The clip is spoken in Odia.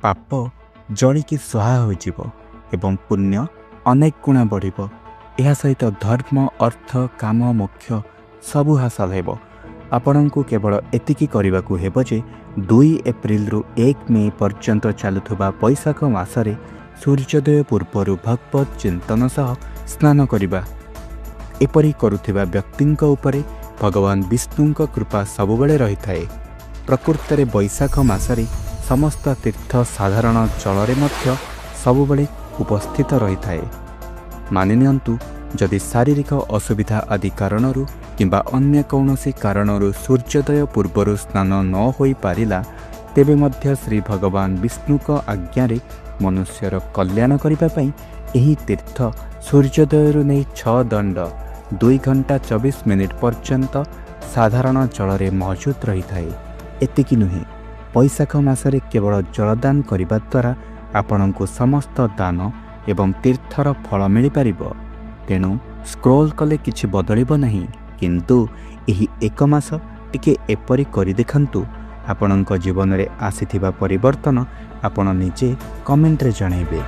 ପାପ ଜଳିକି ସ୍ୱାହା ହୋଇଯିବ ଏବଂ ପୁଣ୍ୟ ଅନେକ ଗୁଣା ବଢ଼ିବ। ଏହା ସହିତ ଧର୍ମ, ଅର୍ଥ, କାମ, ମୋକ୍ଷ ସବୁ ହାସଲ ହେବ। ଆପଣଙ୍କୁ କେବଳ ଏତିକି କରିବାକୁ ହେବ ଯେ 2 ଏପ୍ରିଲରୁ 1 ମେ ପର୍ଯ୍ୟନ୍ତ ଚାଲୁଥିବା ବୈଶାଖ ମାସରେ ସୂର୍ଯ୍ୟୋଦୟ ପୂର୍ବରୁ ଭଗବତ ଚିନ୍ତନ ସହ ସ୍ନାନ କରିବା। ଏପରି କରୁଥିବା ବ୍ୟକ୍ତିଙ୍କ ଉପରେ ଭଗବାନ ବିଷ୍ଣୁଙ୍କ କୃପା ସବୁବେଳେ ରହିଥାଏ। ପ୍ରକୃତରେ ବୈଶାଖ ମାସରେ ସମସ୍ତ ତୀର୍ଥ ସାଧାରଣ ଜଳରେ ମଧ୍ୟ ସବୁବେଳେ ଉପସ୍ଥିତ ରହିଥାଏ। ମାନିନିଅନ୍ତୁ, ଯଦି ଶାରୀରିକ ଅସୁବିଧା ଆଦି କାରଣରୁ କିମ୍ବା ଅନ୍ୟ କୌଣସି କାରଣରୁ ସୂର୍ଯ୍ୟୋଦୟ ପୂର୍ବରୁ ସ୍ନାନ ନ ହୋଇପାରିଲା, ତେବେ ମଧ୍ୟ ଶ୍ରୀ ଭଗବାନ ବିଷ୍ଣୁଙ୍କ ଆଜ୍ଞାରେ ମନୁଷ୍ୟର କଲ୍ୟାଣ କରିବା ପାଇଁ ଏହି ତୀର୍ଥ ସୂର୍ଯ୍ୟୋଦୟରୁ ନେଇ 6 ଦଣ୍ଡ 2 ଘଣ୍ଟା 24 ମିନିଟ୍ ପର୍ଯ୍ୟନ୍ତ ସାଧାରଣ ଜଳରେ ମହଜୁଦ ରହିଥାଏ। ଏତିକି ନୁହେଁ, ବୈଶାଖ ମାସରେ କେବଳ ଜଳଦାନ କରିବା ଦ୍ୱାରା ଆପଣଙ୍କୁ ସମସ୍ତ ଦାନ ଏବଂ ତୀର୍ଥର ଫଳ ମିଳିପାରିବ। ତେଣୁ ସ୍କ୍ରୋଲ୍ କଲେ କିଛି ବଦଳିବ ନାହିଁ, କିନ୍ତୁ ଏହି 1 ମାସ ଟିକେ ଏପରି କରି ଦେଖନ୍ତୁ। ଆପଣଙ୍କ ଜୀବନରେ ଆସିଥିବା ପରିବର୍ତ୍ତନ ଆପଣ ନିଜେ କମେଣ୍ଟରେ ଜଣାଇବେ।